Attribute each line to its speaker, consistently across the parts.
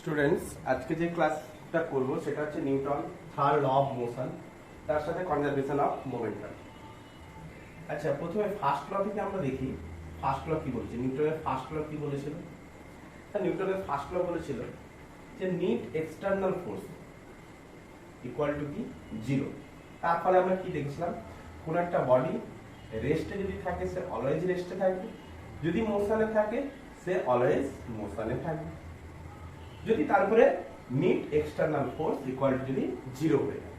Speaker 1: Students আজকে যে ক্লাসটা করব সেটা হচ্ছে Newton third law of motion তার সাথে কনজারভেশন অফ মোমেন্টাম। আচ্ছা, প্রথমে ফার্স্ট ল থেকে আমরা দেখি ফার্স্ট ল কি বলছে। নিউটনের ফার্স্ট ল কি বলেছিল? নিউটনের ফার্স্ট ল বলেছিল যে net external force equal to কি জিরো। তার ফলে আমরা কি দেখছিলাম, কোন একটা বডি রেস্টে যদি থাকে সে অলওয়েজ রেস্টে থাকবে, যদি মোশনে থাকে সে অলওয়েজ মোশনে থাকবে, যদি তারপরে net external force equal to যদি জিরো হয়ে যায়।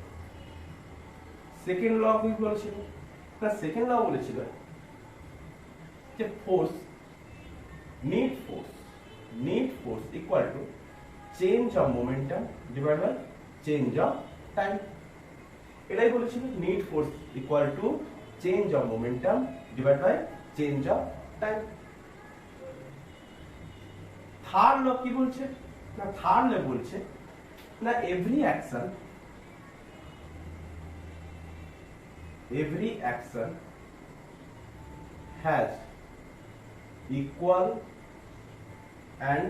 Speaker 1: সেকেন্ড ল কি বলেছিল? না, সেকেন্ড ল বলেছিল যে force net force equal to change of momentum divide by change of time. এটাই বলেছিল, net force equal to change of momentum divide by change of time. Third law কি বলছে? না, থার্ড ল বলছে না every action has equal and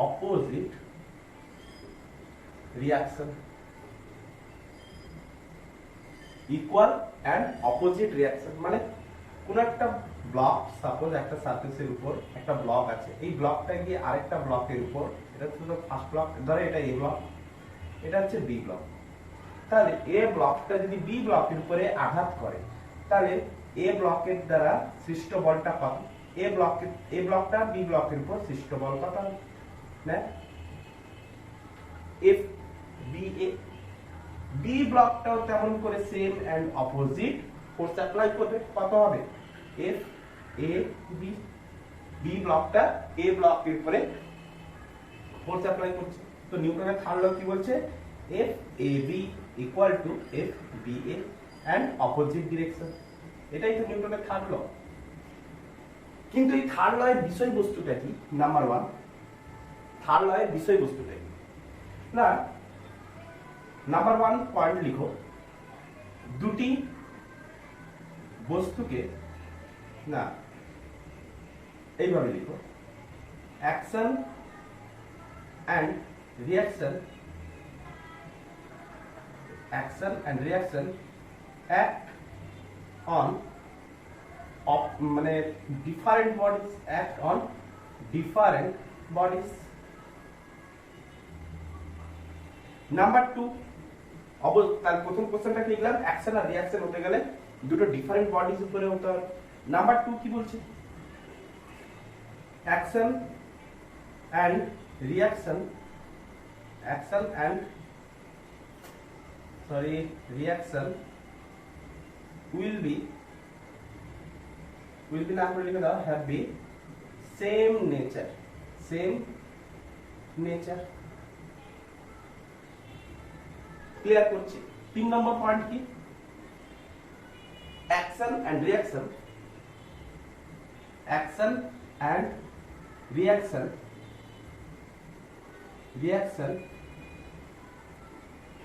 Speaker 1: opposite reaction. Equal and opposite reaction মানে কোন একটা ব্লক, সাপোজ একটা সারফেসের উপর একটা ব্লক আছে, এই ব্লকটা গিয়ে আরেকটা ব্লকের উপর, এটা হচ্ছে ফার্স্ট ব্লক, ধরো এটা এ ব্লক, এটা হচ্ছে বি ব্লক। তাহলে এ ব্লকটা যদি বি ব্লকের উপরে আঘাত করে তাহলে এ ব্লকের দ্বারা সৃষ্ট বলটা কত? এ ব্লকটা বি ব্লকের উপর সৃষ্ট বল কত না? F B A. বি ব্লকটাও তেমন করে same and opposite force apply করবে, কত হবে? F A B. বি ব্লকটা এ ব্লকের উপরে ফোর্স অ্যাপ্লাই করছে। তো নিউটনের থার্ড ল কি বলছে? F A B equal to F B A and opposite direction. এটাই তো নিউটনের থার্ড ল। কিন্তু এই থার্ড ল এর বিষয়বস্তুটা কি? নাম্বার ওয়ান, থার্ড ল এর বিষয়বস্তুটা কি? না, নাম্বার ওয়ান পয়েন্ট লিখো, দুটি বস্তুকে, না এইভাবে লিখো, action and reaction act on মানে different bodies, act on different bodies. Number two, তার প্রথম কোশ্চেনটা কি লিখলাম? অ্যাকশন আর রিয়াকশন হতে গেলে দুটো ডিফারেন্ট বডিজ উপরে হতে হবে। নাম্বার টু কি বলছে? Action and reaction will be না করে লিখে দাও, have be same nature clear করছি। তিন নম্বর পয়েন্ট কি? Action and reaction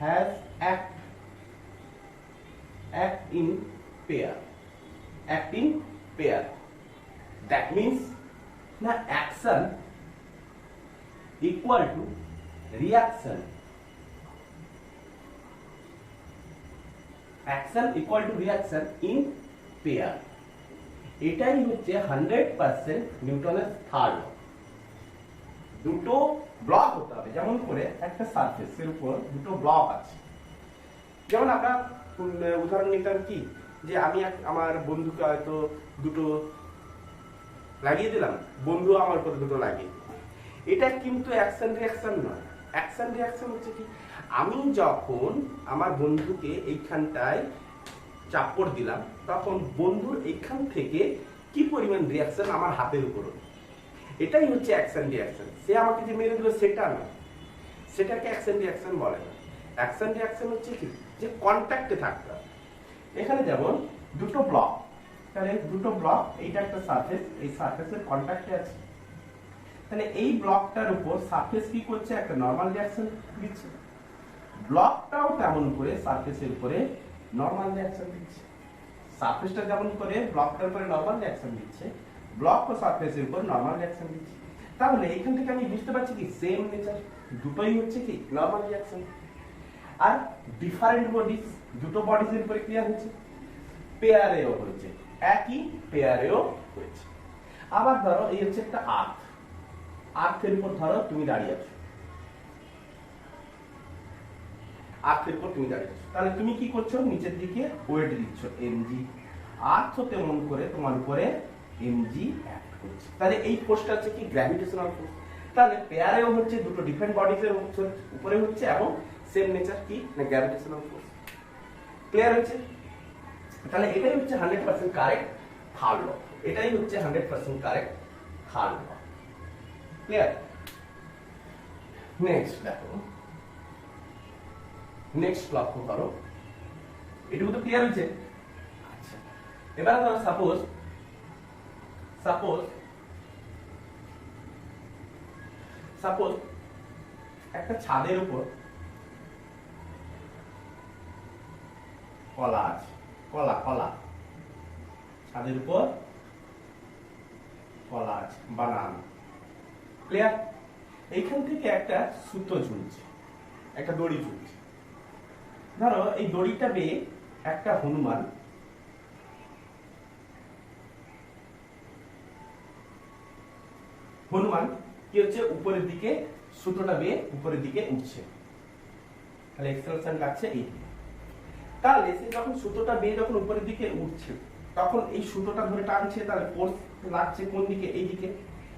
Speaker 1: has act in pair. That means na action equal to reaction in pair. এটাই হচ্ছে 100% নিউটনের থার্ড ল। দুটো ব্লক হতে হবে, যেমন করে একটা সারফেসের উপর দুটো ব্লক আছে। যেমন আমরা উদাহরণ নিতাম কি, যে আমি আমার বন্ধুকে হয়তো দুটো লাগিয়ে দিলাম, বন্ধু আমার উপর দুটো লাগিয়ে দিল। এটা কিন্তু অ্যাকশন রিয়াকশন নয়। অ্যাকশন রিয়াকশন হচ্ছে কি, আমি যখন আমার বন্ধুকে এইখানটায় চাপড় দিলাম তখন বন্ধুর এইখান থেকে কি পরিমাণ রিয়াকশন আমার হাতের উপর, এটাই হচ্ছে অ্যাকশন রিয়াকশন। সে আমাকে যে মেরে দিল সেটা না, সেটাকে অ্যাকশন রিয়াকশন বলে না। অ্যাকশন রিয়াকশন হচ্ছে কি, যে কন্ট্যাক্টে থাকতে হবে। এখানে যেমন দুটো ব্লক, তাহলে দুটো ব্লক, এইটা একটা সারফেস, এই সারফেসের কন্ট্যাক্টে আছে, তাহলে এই ব্লকটার উপর সারফেস কি করছে? একটা নরমাল রিয়াকশন দিচ্ছে। ব্লকটাও তেমন করে সারফেসের উপরে নরমাল রিয়াকশন দিচ্ছে। সারফেসটা যেমন করে ব্লকটার উপরে নরমাল রিয়াকশন দিচ্ছে, ব্লক ও সারফেসের উপর নরমাল রিয়াকশন দিচ্ছে। তাহলে এখান থেকে আমি বুঝতে পারছি কি সেম নেচার, দুটোই হচ্ছে কি নরমাল রিঅ্যাকশন। আর ডিফারেন্ট বডিজ, দুটো বডিজের উপরে ক্রিয়া হচ্ছে, পেয়ারেও হচ্ছে, একই পেয়ারেও হচ্ছে। আবার ধরো এই হচ্ছে একটা আর্থ, আর্থের উপর ধরো তুমি দাঁড়িয়ে আছো, আর্থের উপর তুমি দাঁড়িয়ে আছো, তাহলে তুমি কি করছো, নিচের দিকে ওয়েট দিচ্ছ এমজি, আর্থ তেমন করে তোমার উপরে এমজি অ্যাক্ট করছে, তাহলে এই ফোর্সটা হচ্ছে কি গ্র্যাভিটেশনাল ফোর্স। তাহলে পেয়ারেও হচ্ছে, দুটো ডিফারেন্ট বডিজের উপরে হচ্ছে এবং সেম নেচার কি না গ্র্যাভিটেশনাল ফোর্স। ক্লিয়ার হচ্ছে? তাহলে এটাই হচ্ছে 100% কারেক্ট থার্ড ল, এটাই হচ্ছে 100% correct third law. Clear? Next দেখো, নেক্সট লক্ষ্য করো, এটুকু তো ক্লিয়ার হচ্ছে। আচ্ছা, এবার ধরো সাপোজ একটা ছাদের উপর কলা আছে, কলা ছাদের উপর কলা আছে, বানানা। ক্লিয়ার? এইখান থেকে একটা সুতো ঝুলছে, একটা দড়ি ঝুলছে। ধরো এই দড়িটা বেয়ে একটা হনুমান কি হচ্ছে, উপরের দিকে সুতোটা বেয়ে উপরের দিকে উঠছে, তাহলে এক্সেলারেশন লাগছে এই। তাহলে সে যখন সুতোটা বেয়ে যখন উপরের দিকে উঠছে, তখন এই সুতোটা ধরে টানছে, তাহলে ফোর্স লাগছে কোন দিকে, এই দিকে।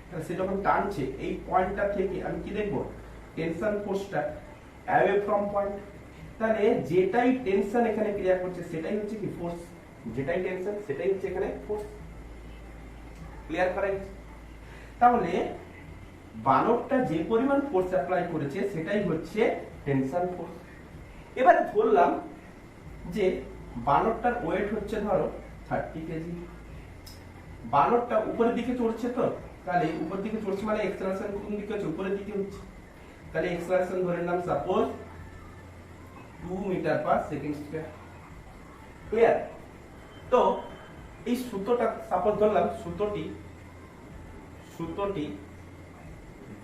Speaker 1: তাহলে সে যখন টানছে এই পয়েন্টটা থেকে আমি কি দেখবো, টেনশন ফোর্সটা অ্যাওয়ে ফ্রম পয়েন্ট। তাহলে যেটাই টেনশন এখানে ক্রিয়া করছে সেটাই হচ্ছে কি ফোর্স, যেটাই টেনশন সেটাই হচ্ছে এখানে ফোর্স। ক্লিয়ার করা? তাহলে বানরটা যে পরিমাণ ফোর্স অ্যাপ্লাই করেছে সেটাই হচ্ছে টেনশন ফোর্স। এবারে ধরলাম যে বানরটার ওয়েট হচ্ছে ধরো 30 কেজি, বানরটা উপরের দিকে চড়ছে, তো তাহলে উপরের দিকে চড়ছে মানে এক্সেলারেশন কোন দিকে হচ্ছে, উপরের দিকে হচ্ছে। তাহলে এক্সেলারেশন ধরে নিলাম suppose 2 metre per second square. Clear? তো এই সুতোটা সাপোজ ধরলাম সুতোটি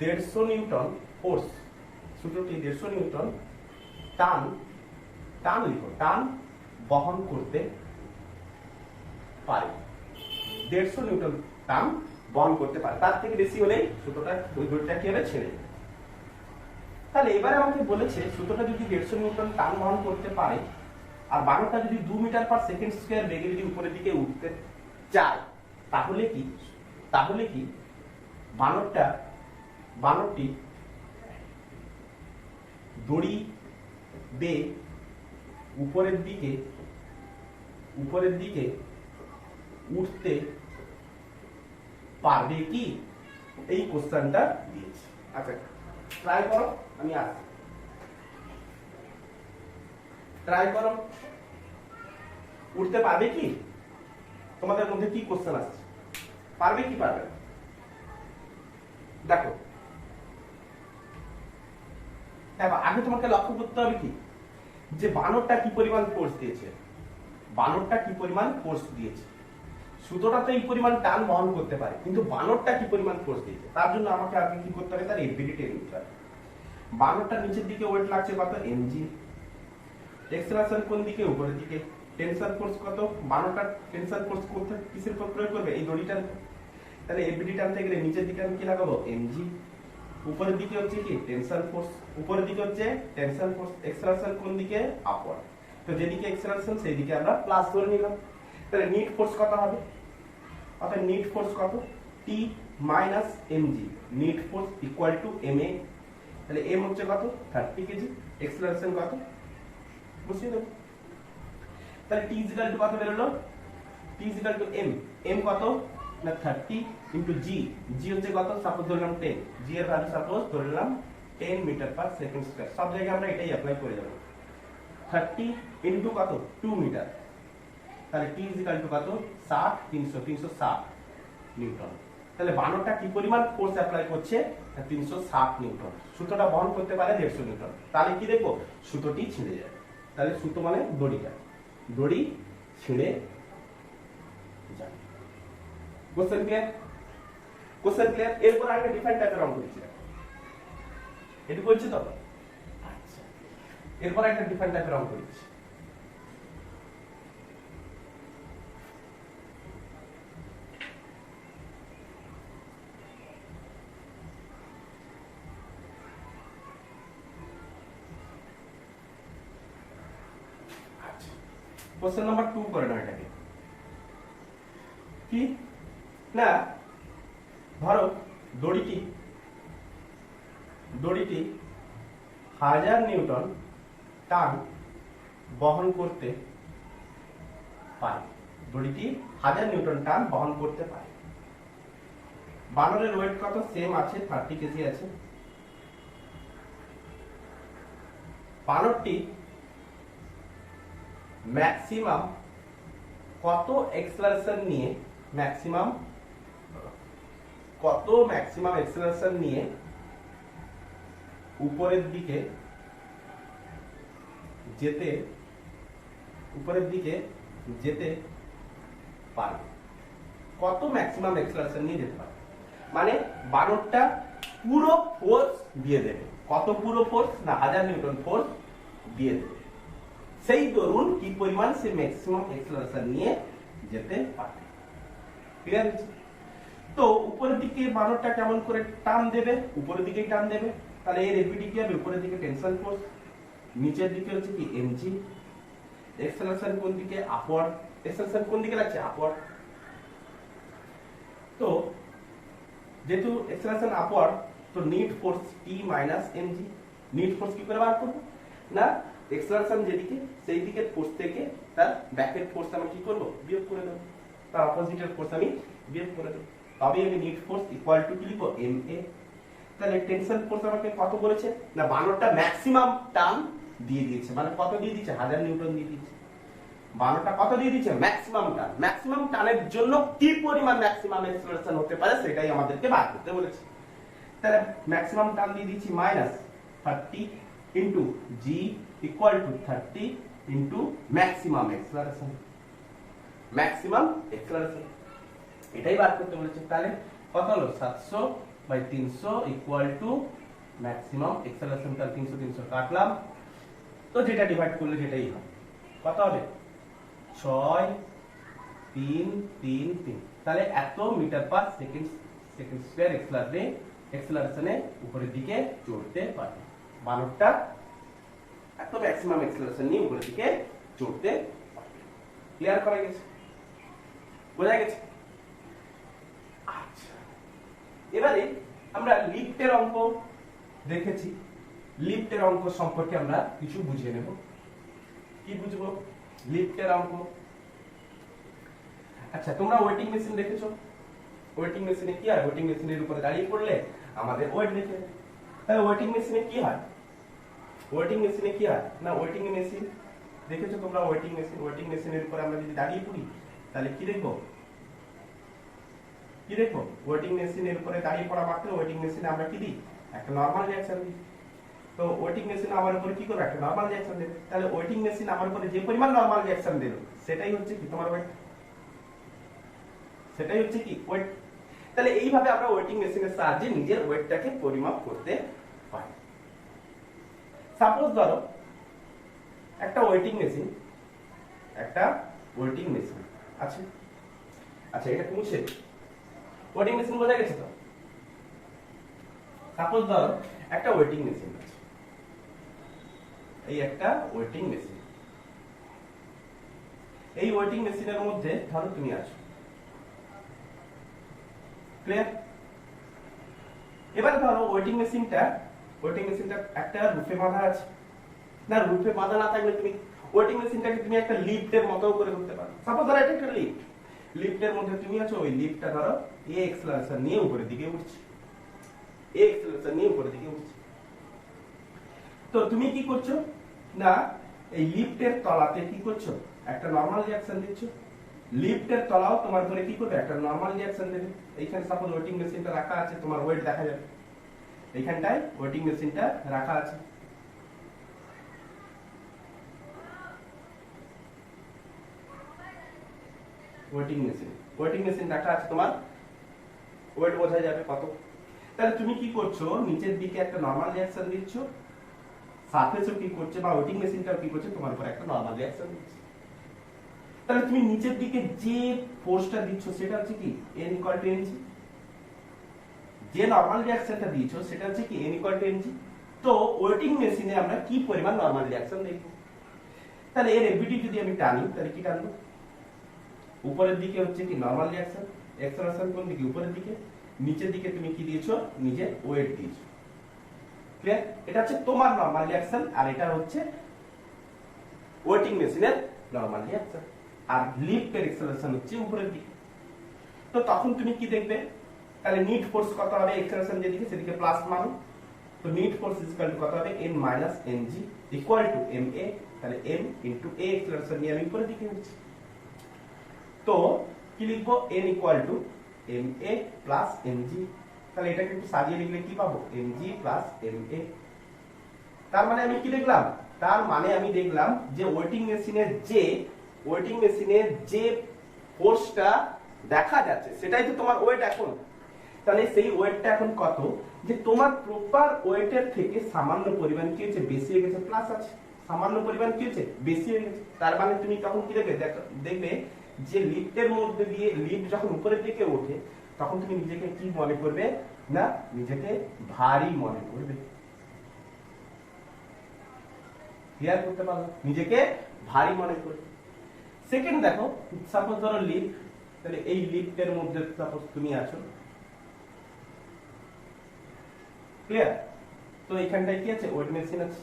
Speaker 1: 150 নিউটন ফোর্স, সুতোটি 150 নিউটন টান বহন করতে পারে, 150 নিউটন টান বহন করতে পারে, তার থেকে বেশি হলেই সুতোটা ওই দড়িটা কি হবে, ছেড়ে যাবে। তাহলে এবারে আমাকে বলেছে সুতোটা যদি 150 নিউটন টান বহন করতে পারে আর বানরটা যদি 2 মিটার পার সেকেন্ড স্কয়ার বেগে যদি উপরের দিকে উঠতে চায়, তাহলে কি বানরটি দড়ি বেয়ে উপরের দিকে উঠতে পারবে কি, এই কোশ্চেনটা দিয়েছে। আচ্ছা ট্রাই করো, আমি আসছি, ট্রাই করো, উঠতে পারবে কি? তোমাদের মধ্যে কি কোশ্চেন আসছে, পারবে কি পারবে না? দেখো আগে তোমাকে লক্ষ্য করতে হবে কি, যে বানরটা কি পরিমাণ ফোর্স দিয়েছে, সুতোটা তো এই পরিমাণ টান বহন করতে পারে, কিন্তু বানরটা কি পরিমাণ ফোর্স দিয়েছে, তার জন্য আমাকে আগে কি করতে হবে, তার এবিলিটি নিতে হবে। বানরটা নিচের দিকে ওয়েট লাগছে কত, এমজি, এক্সেলারেশন কোন দিকে, উপরের দিকে, টেনশন ফোর্স কত, বানরটা টেনশন ফোর্স কোথায় কিসের উপর প্রয়োগ করবে, এই দড়িটার। তাহলে এবিলিটি টানতে গেলে নিচের দিকে আমি কি লাগাবো, এমজি, উপরের দিকে হচ্ছে কি টেনশন ফোর্স, উপরের দিকে হচ্ছে টেনশন ফোর্স, এক্সেলারেশন কোন দিকে, আপওয়ার্ড, তো যেদিকে এক্সেলারেশন সেই দিকে আমরা প্লাস ধরে নিলাম। তাহলে নিট ফোর্স কত হবে, অর্থাৎ নিট ফোর্স কত, T minus M, net force equal to M. তাহলে এম হচ্ছে কত, 30 কেজি, এক্সেলারেশন কত বসিয়ে দেবো। তাহলে টি ইকুয়াল টু কত বেরোলো, T equal to M, M কত না 30 ইনটু জি, জি হচ্ছে কত, সাপোজ ধরলাম 10, জি এর ভ্যালু সাপোজ ধরলাম 10 মিটার পার সেকেন্ড স্কয়ার, সব জায়গায় আমরা এটাই অ্যাপ্লাই করে যাব। 30 ইনটু কত, 2 মিটার, তাহলে টি ইকুয়াল টু কত, 60 360 নিউটন। তাহলে বানরটা কি পরিমাণ ফোর্স অ্যাপ্লাই করছে, 360 নিউটন, সুতোটা বহন করতে পারে 150 নিউটন। তাহলে কি দেখবো, সুতোটি ছিঁড়ে যাবে। তাহলে সুতো মানে দড়ি ছিঁড়ে যাবে। বুঝছেন কি? Question clear? এরপর আরেকটা ডিফারেন্ট টাইপের অঙ্ক দিচ্ছি, এটুকু হচ্ছে তো। আচ্ছা, এরপর একটা ডিফারেন্ট টাইপের অঙ্ক দিচ্ছি। কোশ্চেন নাম্বার 2 করে নাও এটাকে। কি না, ধরো দড়িটি 1000 নিউটন টান বহন করতে পারে। দড়িটি 1000 নিউটন টান বহন করতে পারে। বানরের ওয়েট কত? সেম আছে, 30 কেজি আছে। বানরটি ম্যাক্সিমাম কত এক্সেলারেশন নিয়ে ম্যাক্সিমাম এক্সেলারেশন নিয়ে উপরের দিকে যেতে পারে? কত ম্যাক্সিমাম এক্সেলারেশন নিয়ে যেতে পারে? মানে বানরটা পুরো ফোর্স দিয়ে দেবে। কত পুরো ফোর্স? না, 1000 নিউটন ফোর্স দিয়ে দেবে। সেই দরুন কি পরিমাণ সে ম্যাক্সিমাম এক্সেলারেশন নিয়ে যেতে পারে। ক্লিয়ার হচ্ছে? তো উপরের দিকে বানরটা কেমন করে টান দেবে? উপরের দিকেই টান দেবে। তাহলে এর এপিটি কি হবে? উপরের দিকে টেনশন ফোর্স, নিচের দিকে হচ্ছে কি এমজি। এক্সেলারেশন কোন দিকে? আপওয়ার্ড। এক্সেলারেশন কোন দিকে লাগছে? আপওয়ার্ড। তো যেহেতু এক্সেলারেশন আপওয়ার্ড, তো নিট ফোর্স টি মাইনাস এমজি। নিট ফোর্স কি করে বার করব? না, এক্সেলারেশন যেদিকে সেই দিকের ফোর্স থেকে তার ব্যাকের ফোর্স আমি কি করব? বিয়োগ করে দেব। তার অপোজিটের ফোর্স আমি বিয়োগ করে দেব। তবে আমি নিট ফোর্স ইকুয়াল টু কি লিখব? এমএ। তাহলে টেনশন ফোর্স আমাকে কত বলেছে? না, বানরটা ম্যাক্সিমাম টান দিয়ে দিয়েছে। মানে কত দিয়ে দিয়েছে? 1000 নিউটন দিয়ে দিয়েছে। বানরটা কত দিয়ে দিয়েছে? ম্যাক্সিমাম টান। ম্যাক্সিমাম টানের জন্য কি পরিমাণ ম্যাক্সিমাম এক্সেলারেশন হতে পারে সেটাই আমাদেরকে বার করতে বলেছে। তাহলে ম্যাক্সিমাম টান দিয়ে দিয়েছি minus 30 into G equal to 30 into maximum acceleration. Maximum acceleration এটাই বার করতে বলেছে। তাহলে কত হলো? 700/300 ইকুয়াল টু ম্যাক্সিমাম এক্সেলারেশন। তার 300 কাটলাম, তো যেটা ডিভাইড করলে যেটাই হয়। কত হবে? 6 3 3 3। তাহলে এত মিটার পার সেকেন্ড স্কয়ার এক্সেলারেশনে উপরের দিকে চড়তে পারে। বানরটা এত ম্যাক্সিমাম এক্সেলারেশন নিয়ে উপরের দিকে চড়তে পারে। ক্লিয়ার করা গেছে? বোঝা গেছে? আচ্ছা, এবারে আমরা লিফটের অঙ্ক দেখেছি। লিফটের অঙ্ক সম্পর্কে আমরা কিছু বুঝিয়ে নেব। কি বুঝবো? লিফটের অঙ্ক। আচ্ছা, তোমরা ওয়েটিং মেশিন দেখেছো? ওয়েটিং মেশিনে কি হয়? ওয়েটিং মেশিনের উপরে দাঁড়িয়ে পড়লে আমাদের ওয়েট দেখে। তাহলে ওয়েটিং মেশিনে কি হয়? ওয়েটিং মেশিনে কি হয়? না, ওয়েটিং মেশিন দেখেছো তোমরা? ওয়েটিং মেশিনের উপরে আমরা যদি দাঁড়িয়ে পড়ি তাহলে কি দেখবো? ওয়েটিং মেশিনের উপরে দাঁড়িয়ে পড়া মাত্র ওয়েটিং মেশিনে আমরা কি দিই? একটা নরমাল রিঅ্যাকশন দিই। তো ওয়েটিং মেশিন আমার উপরে কি করবে? একটা নরমাল রিঅ্যাকশন দেবে। তাহলে ওয়েটিং মেশিন আমার উপরে যে পরিমাণ নরমাল রিঅ্যাকশন দেবে সেটাই হচ্ছে কি তোমার ওয়েট। সেটাই হচ্ছে কি ওয়েট। তাহলে এইভাবে আমরা ওয়েটিং মেশিনের সাহায্যে নিজের ওয়েটটাকে পরিমাপ করতে পারি। সাপোজ ধরো একটা ওয়েটিং মেশিন আছে। আচ্ছা, এটা মুছে ওয়েটিং মেশিন বোঝা গেছে তো? সাপোজ ধরো একটা ওয়েটিং মেশিন আছে। এই একটা ওয়েটিং মেশিন। এই ওয়েটিং মেশিনের মধ্যে ধরো তুমি আছো। ক্লিয়ার? এবার ধরো ওয়েটিং মেশিনটা একটা রুফে বাঁধা আছে। না, রুফে বাঁধা না থাকলে তুমি ওয়েটিং মেশিনটাকে তুমি একটা লিফটের মতো করে ধরতে পারো। সাপোজ ধরো এটা একটা লিফটের মধ্যে তুমি আছো। ওই লিফটটা ধরো এ এক্সেলারেশন নিয়ে উপরের দিকে উঠছে। তো তুমি কি করছো? না, এই লিফটের তলাতে কি করছো? একটা নরমাল রিঅ্যাকশন দিচ্ছ। লিফটের তলাও তোমার ধরে কি করবে? একটা নরমাল রিঅ্যাকশন দেবে। এইখানে সাপোজ ওয়েটিং মেশিনটা রাখা আছে, তোমার ওয়েট দেখা যাবে। এইখানটায় ওয়েটিং মেশিনটা রাখা আছে। ওয়েটিং মেশিন রাখা আছে তোমার ওয়েট বোঝা যাবে কত। তাহলে তুমি কি করছো, নিচের দিকে একটা নরমাল রিঅ্যাকশন দিচ্ছ, সারফেসও কি করছে বা ওয়েটিং মেশিনটাও কি করছে, তোমার উপর একটা নরমাল রিঅ্যাকশন দিচ্ছে। তাহলে তুমি নিচের দিকে যে ফোর্সটা দিচ্ছ সেটা হচ্ছে কি N ইকুয়াল টু mg, যে নরমাল রিঅ্যাকশনটা দিয়েছো সেটা হচ্ছে কি N ইকুয়াল টু mg। তো ওয়েটিং মেশিনে আমরা কি পরিমাণ নরমাল রিঅ্যাকশন দেখব, তাহলে এর এবিটি যদি আমি টানি তাহলে কি টানবো, উপরের দিকে হচ্ছে কি নরমাল রিঅ্যাকশন, অ্যাক্সেলারেশন কোন দিকে, উপরের দিকে, নিচের দিকে তুমি কি দিয়েছো, নিজে ওয়েট দিয়েছো। ক্লিয়ার? এটা হচ্ছে তোমার নরমাল রিঅ্যাকশন আর এটা হচ্ছে ওয়েটিং মেশিনের নরমাল রিঅ্যাকশন, আর লিফটের অ্যাক্সেলারেশন হচ্ছে উপরের দিকে। তো তখন তুমি কি দেখবে, তাহলে নিট ফোর্স কত হবে, অ্যাক্সেলারেশন যেদিকে সেদিকে প্লাস মানো, তো net force is equal to কত হবে, n minus mg equal to ma, তাহলে m ইনটু a অ্যাক্সেলারেশন নিয়ে আমি উপরের দিকে উঠছি। তো কি লিখবো, n equal to ma plus mg, তাহলে এটাকে একটু সাজিয়ে লিখলে কি পাবো, mg প্লাস ma। তার মানে আমি কি দেখলাম, তার মানে আমি দেখলাম যে ওয়েটিং মেশিনের যে ফোর্সটা দেখা যাচ্ছে সেটাই তো তোমার ওয়েট এখন। তাহলে সেই ওয়েটটা এখন কত, যে তোমার প্রপার ওয়েটের থেকে সামান্য পরিমাণ কি হচ্ছে, বেশি হয়ে গেছে, প্লাস আছে, সামান্য পরিমাণ কি হচ্ছে, বেশি হয়ে গেছে। তার মানে তুমি তখন কি দেখবে যে লিফটের মধ্যে দিয়ে লিফট যখন উপরের দিকে ওঠে তখন তুমি নিজেকে কি মনে করবে, না নিজেকে ভারী মনে করবে। ক্লিয়ার করতে পারলো, নিজেকে ভারী মনে করবে। সেকেন্ড দেখো, সাপোজ ধরো লিফট, তাহলে এই লিফটের মধ্যে সাপোজ তুমি আছো, ক্লিয়ার? তো এখানটায় কি আছে, ওয়েট মেশিন আছে।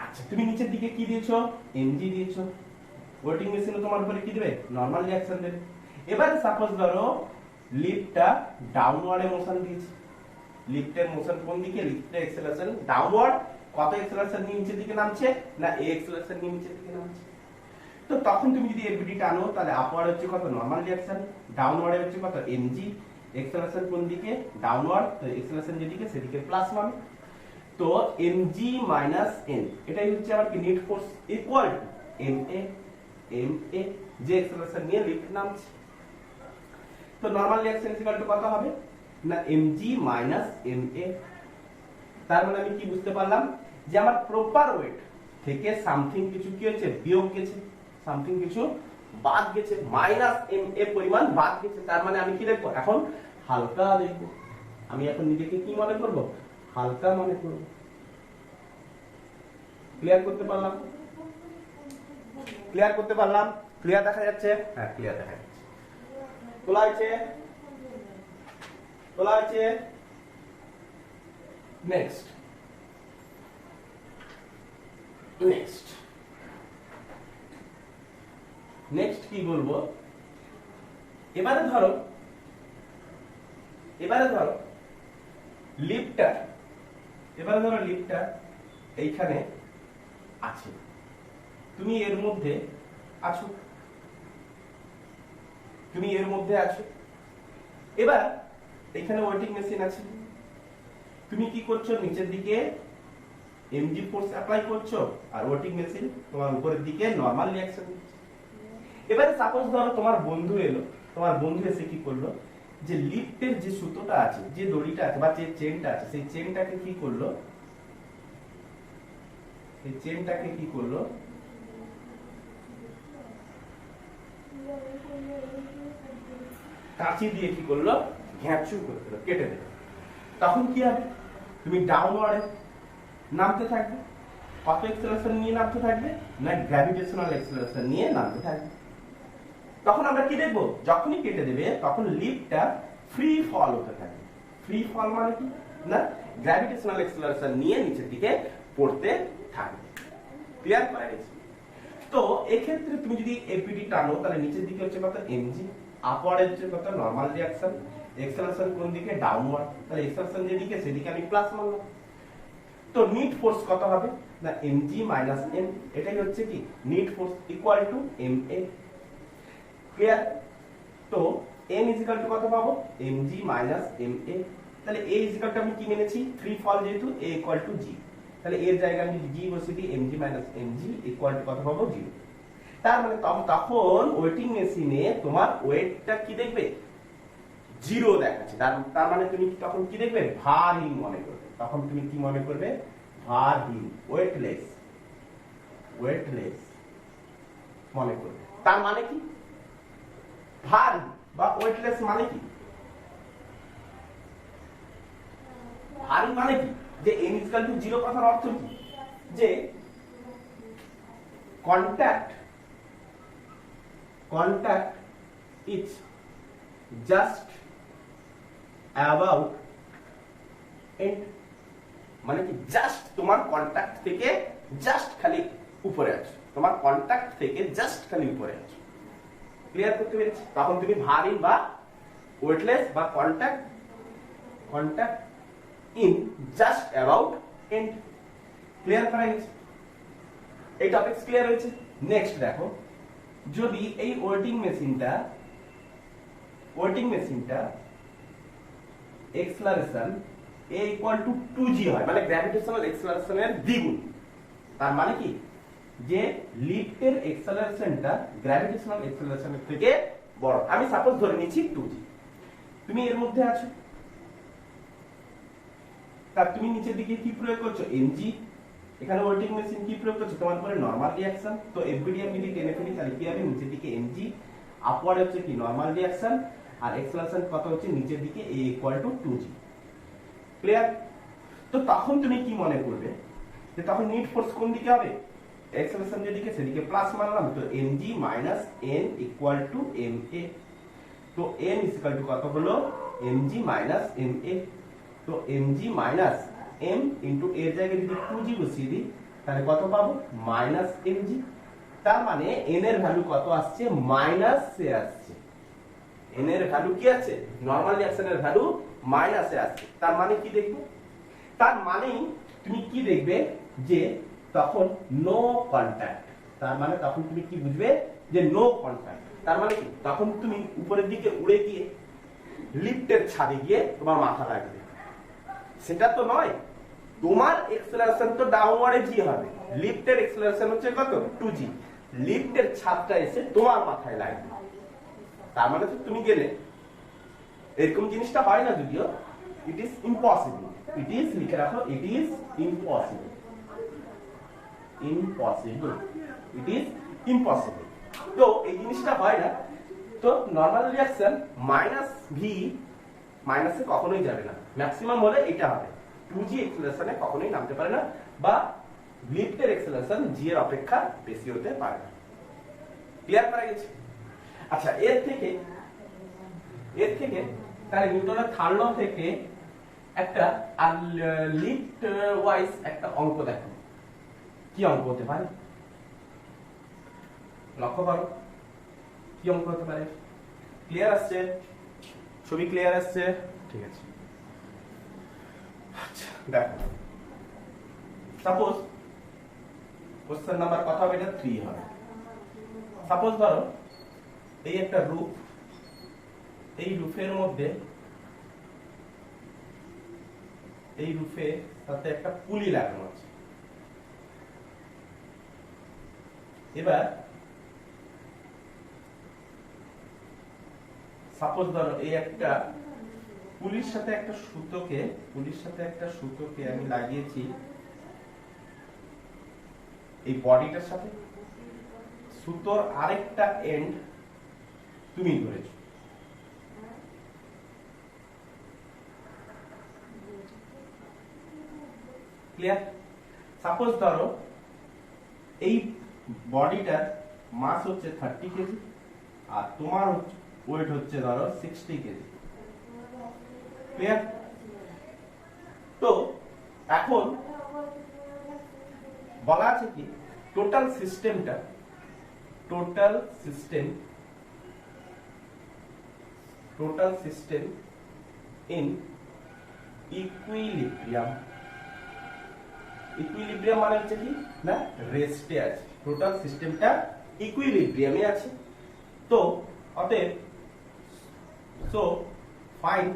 Speaker 1: আচ্ছা তুমি নিচের দিকে কি দিয়েছো, mg দিয়েছো, ওয়েটিং মেশিনে তোমার উপরে কি দেবে, নরমাল রিঅ্যাকশন দেবে। এবার সাপোজ ধরো লিফটটা ডাউনওয়ার্ডে মোশন দিয়েছে, লিফটের মোশন কোন দিকে, লিফটের অ্যাক্সেলারেশন ডাউনওয়ার্ড, কত অ্যাক্সেলারেশন নিয়ে নিচের দিকে নামছে, না a অ্যাক্সেলারেশন নিয়ে নিচের দিকে নামছে। তো তখন তুমি যদি এবিডি টানো তাহলে আপওয়ার্ড হচ্ছে কত, নরমাল রিঅ্যাকশন, ডাউনওয়ার্ডে হচ্ছে কত, mg, অ্যাক্সেলারেশন কোন দিকে, ডাউনওয়ার্ড, তো অ্যাক্সেলারেশন যেদিকে সেদিকে প্লাস মানে। তো mg মাইনাস n এটাই হচ্ছে আমার কি net force equal to ma, যে অ্যাক্সেলারেশন নিয়ে লিফট নামছে। তো নরমাল রিঅ্যাকশন ইকুয়াল টু কত হবে, না mg মাইনাস ma। তার মানে আমি কি বুঝতে পারলাম, যে আমার প্রপার ওয়েট থেকে সামথিং কিছু কি হয়েছে, বিয়োগ গেছে, সামথিং কিছু বাদ গেছে, মাইনাস ma পরিমাণ বাদ গেছে। তার মানে আমি কি দেখবো, এখন হালকা দেখবো, আমি এখন নিজেকে কি মনে করব, হালকা মনে করব। ক্লিয়ার করতে পারলাম, ক্লিয়ার করতে পারলাম, ক্লিয়ার দেখা যাচ্ছে, হ্যাঁ ক্লিয়ার দেখা যাচ্ছে। তোলা হয়েছে, তোলা হয়েছে। নেক্সট নেক্সট নেক্সট কি বলবো, এবারে ধরো লিফটটা, এইখানে আছে, তুমি এর মধ্যে আছো, এবার এখানে ওয়েটিং মেশিন আছে, তুমি কি করছো, নিচের দিকে mg ফোর্স অ্যাপ্লাই করছো আর ওয়েটিং মেশিন তোমার উপরের দিকে নরমাল রিঅ্যাকশন দিচ্ছে। এবারে সাপোজ ধরো তোমার বন্ধু এলো, তোমার বন্ধু এসে কি করলো, যে লিফটের যে সুতোটা আছে, যে দড়িটা আছে বা যে চেনটা আছে, সেই চেনটাকে কি করলো, কাঁচি দিয়ে কি করলো, ঘ্যাঁচু করে দিল, কেটে দিল। তখন কি হবে, তুমি ডাউনওয়ার্ডে নামতে থাকবে, কত অ্যাক্সেলারেশন নিয়ে নামতে থাকবে, না গ্র্যাভিটেশনাল অ্যাক্সেলারেশন নিয়ে নামতে থাকবে। তখন আমরা কি দেখবো, যখনই কেটে দেবে তখন লিফটটা ফ্রি ফল হতে থাকবে। ফ্রি ফল মানে কি, না গ্র্যাভিটেশনাল অ্যাক্সেলারেশন নিয়ে নিচের দিকে পড়তে থাকবে। ক্লিয়ার করা গেছে? তো এক্ষেত্রে তুমি যদি এপিডি টানো তাহলে নিচের দিকে হচ্ছে কত, mg, আপওয়ার্ড হচ্ছে কত, নরমাল রিঅ্যাকশন, অ্যাক্সেলারেশন কোন দিকে, ডাউনওয়ার্ড, তাহলে অ্যাক্সেলারেশন যেদিকে সেদিকে আমি প্লাস মানলাম। তো নিট ফোর্স কত হবে, না mg মাইনাস n, এটাই হচ্ছে কি net force equal to ma। Clear? তো n ইজ ইকুয়াল টু কত পাবো, mg মাইনাস ma। তাহলে a ইজ ইকুয়াল টু আমি কি মেনেছি, ফ্রি ফল যেহেতু a ইকুয়াল টু g, তাহলে এর জায়গায় আমি g বসিয়ে দিই, mg minus mg equal to কত পাবো, 0। তার মানে তখন ওয়েটিং মেশিনে তোমার ওয়েটটা কি দেখবে, জিরো দেখাচ্ছে, তার মানে তুমি তখন কি দেখবে, ভারহীন মনে করবে। তখন তুমি কি মনে করবে, ভারহীন, ওয়েটলেস, ওয়েটলেস মনে করবে। তার মানে কি, ভারী বা ওয়েটলেস মানে কি, ভারী মানে কি, যে n = 0 কথার অর্থ কি, যে contact is just about end, মানে কি জাস্ট তোমার কন্টাক্ট থেকে জাস্ট খালি উপরে আছো, তোমার কন্টাক্ট থেকে জাস্ট খালি উপরে আছো। ক্লিয়ার করতে পেরেছি? তখন তুমি ভারী বা ওয়েটলেস বা contact in just about end. Clear করা গেছে? এই টপিক ক্লিয়ার হয়েছে? নেক্সট দেখো, যদি এই ওয়েটিং মেশিনটা এক্সেলারেশন a = 2g হয়, মানে গ্র্যাভিটেশনাল এক্সেলারেশনের দ্বিগুণ। তার মানে কি, যে লিফটের এক্সেলারেশনটা গ্র্যাভিটেশনাল এক্সেলারেশনের থেকে বড়। আমি সাপোজ ধরে নিচ্ছি 2g, তুমি এর মধ্যে আছো, তার তুমি নিচের দিকে কি প্রয়োগ করছো, mg, এখানে ওয়েটিং মেশিন কি প্রয়োগ করছো, তোমার উপরে নরমাল রিঅ্যাকশন। তো এফবিডিএম যদি টেনে ফেলি তাহলে কি হবে, নিচের দিকে mg, আপওয়ার্ড হচ্ছে কি নরমাল রিঅ্যাকশন, আর এক্সেলারেশন কত হচ্ছে নিচের দিকে a = 2g। ক্লিয়ার? তো তখন তুমি কি মনে করবে, যে তখন নিট ফোর্স কোন দিকে হবে, এক্সেলারেশন যেদিকে সেদিকে প্লাস মানলাম, তো mg - n = ma। তো n = কত হলো, mg - ma। তো mg - m ইনটু এর জায়গায় যদি 2g বসিয়ে দিই তাহলে কত পাবো, -mg। তার মানে n এর ভ্যালু কত আসছে, মাইনাসে আসছে। n এর ভ্যালু কি আছে, নরমাল রিঅ্যাকশনের ভ্যালু মাইনাসে আসছে। তার মানে কি দেখবো, তার মানে তুমি কি দেখবে, যে তখন নো কন্টাক্ট। তার মানে তখন তুমি কি বুঝবে, যে নো কন্টাক্ট। তার মানে কি, তখন তুমি উপরের দিকে উড়ে গিয়ে লিফটের ছাদে গিয়ে তোমার মাথা লাগবে, সেটা তো নয়। তোমার এক্সেলারেশন তো ডাউনওয়ার্ডে জি হবে, লিফটের এক্সেলারেশন হচ্ছে কত, 2g। লিফটের ছাদটা এসে তোমার মাথায় লাগবে, তার মানে তো তুমি গেলে। এরকম জিনিসটা হয় না যদিও, it is impossible. It is, লিখে রাখো, it is impossible, impossible, it is impossible. তো এই জিনিসটা হয় না। তো নরমাল রিঅ্যাকশন -v মাইনাসে কখনোই যাবে না, ম্যাক্সিমাম হলে এটা হবে, 2g এক্সেলারেশনে কখনোই নামতে পারে না, বা লিফটের এক্সেলারেশন g এর অপেক্ষা বেশি হতে পারে না। ক্লিয়ার করা গেছে? আচ্ছা, এর থেকে তাহলে নিউটনের থার্ড ল থেকে একটা লিফট ওয়াইজ একটা অঙ্ক দেখো, কি অঙ্ক হতে পারে, লক্ষ্য করো কি অঙ্ক হতে পারে। ক্লিয়ার আসছে? ছবি ক্লিয়ার আসছে? ঠিক আছে। আচ্ছা দেখো, সাপোজ কোশ্চেন নাম্বার কত হবে, এটা 3 হবে। সাপোজ ধরো এই একটা রূপ, এই রূপের মধ্যে, এই রূপে সাথে একটা পুলি লাগানো আছে। এবার সাপোজ ধরো এই একটা পুলির সাথে একটা সুতোকে আমি লাগিয়েছি এই বডিটার সাথে, সুতোর আরেকটা এন্ড তুমি ধরেছো। ক্লিয়ার? সাপোজ ধরো এই বডিটার মাস হচ্ছে 30 কেজি, আর তোমার ওয়েট হচ্ছে ধরো 60 কেজি। ক্লিয়ার? তো এখন বলা আছে কি, total system in equilibrium. Equilibrium মানে হচ্ছে কি না, রেস্টে আছে, টোটাল সিস্টেমটা ইকুইলিব্রিয়ামে আছে। তো অতএব ফাইন্ড,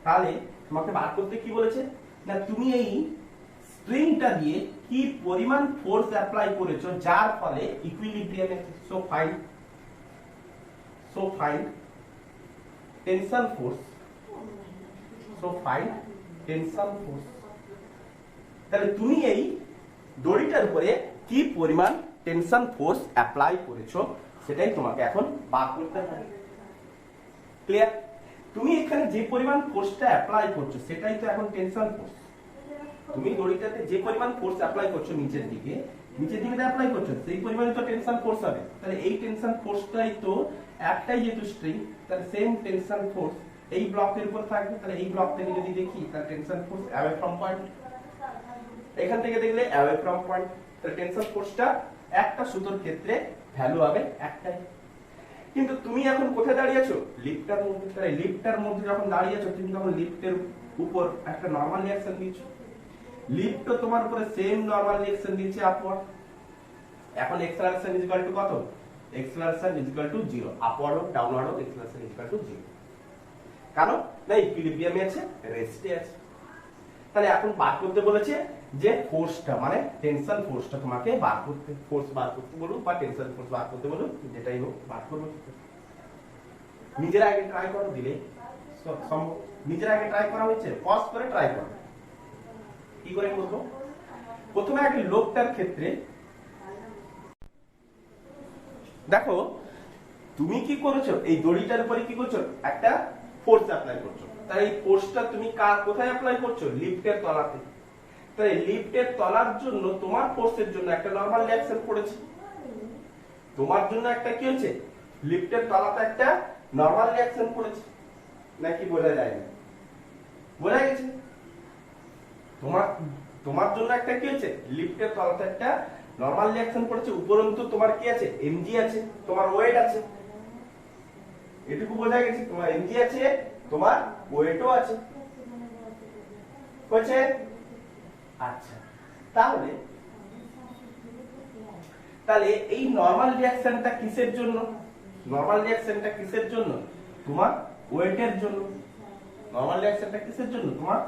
Speaker 1: তাহলে তোমাকে বার করতে কি বলেছে না, তুমি এই স্প্রিংটা দিয়ে কি পরিমাণ ফোর্স অ্যাপ্লাই করেছো যার ফলে ইকুইলিব্রিয়ামে। So find tension force, so find tension force. তাহলে তুমি এই দড়িটার উপরে কি পরিমাণ টেনশন ফোর্স অ্যাপ্লাই করেছো সেটাই তোমাকে এখন বার করতে হবে। ক্লিয়ার? তুমি এখানে যে পরিমাণ ফোর্সটা অ্যাপ্লাই করছো সেটাই তো এখন টেনশন ফোর্স। তুমি দড়িটাতে যে পরিমাণ ফোর্স অ্যাপ্লাই করছো নিচের দিকে অ্যাপ্লাই করছো সেই পরিমাণে তো টেনশন ফোর্স হবে। তাহলে এই টেনশন ফোর্সটাই তো একটাই যেহেতু স্ট্রিং, তাহলে সেম টেনশন ফোর্স এই ব্লকের উপর থাকবে। তাহলে এই ব্লক থেকে যদি দেখি তাহলে tension force away from point, এখান থেকে দেখলে অ্যাওয়ে ফ্রম পয়েন্ট, তাহলে টেনশন ফোর্সটা একটা সুতোর ক্ষেত্রে ভ্যালু হবে একটাই। কিন্তু তুমি এখন কোথায় দাঁড়িয়ে আছো? লিফটার মধ্যে। তাহলে লিফটার মধ্যে যখন দাঁড়িয়ে আছো তুমি তখন লিফটের উপর একটা নরমাল রিঅ্যাকশন দিচ্ছ। লিফট তোমার উপরে সেম নরমাল রিঅ্যাকশন দিচ্ছে আপওয়ার্ড। এখন এক্সেলারেশন ইজ ইকুয়াল টু কত? Acceleration is equal to 0, upward হোক ডাউনওয়ার্ড হোক এক্সেলারেশন ইজ ইকুয়াল টু 0। কারণ না ইকুইলিব্রিয়ামে আছে, রেস্টে আছে। তাহলে এখন বার করতে বলেছে যে ফোর্সটা মানে টেনশন ফোর্সটা তোমাকে বার করতে, ফোর্স বার করতে বলুক বা টেনশন ফোর্স বার করতে বলুক, যেটাই হোক বার করবে। নিজের আগে ট্রাই করো, দিলে সম্ভব। নিজের আগে ট্রাই করা হয়েছে, পজ করে ট্রাই করো। কি করে করবো? প্রথমে আগে লোকটার ক্ষেত্রে দেখো তুমি কি করেছো, এই দড়িটার উপরে কি করছো? একটা ফোর্স অ্যাপ্লাই করছো। তাই এই ফোর্সটা তুমি কোথায় অ্যাপ্লাই করছো? লিফটের তলাতে। তাই লিফটের তলার জন্য তোমার ফোর্সের জন্য একটা নরমাল রিঅ্যাকশন পড়েছে। তোমার জন্য একটা কি হচ্ছে? লিফটের তলাতে একটা নরমাল রিঅ্যাকশন পড়েছে। নাকি বোঝা যায় না? বোঝা গেছে? তোমার জন্য একটা কি হচ্ছে? লিফটের তলাতে একটা নরমাল রিঅ্যাকশন পড়েছে। উপরন্তু তোমার কি আছে? এমজি আছে, তোমার ওয়েট আছে। এটুকু বোঝা গেছে? তোমার এমজি আছে, তোমার ওয়েটও আছে। বুঝছে? আচ্ছা, তাহলে এই নরমাল রিঅ্যাকশনটা কিসের জন্য? নরমাল রিঅ্যাকশনটা কিসের জন্য? তোমার ওয়েটের জন্য। নরমাল রিঅ্যাকশনটা কিসের জন্য? তোমার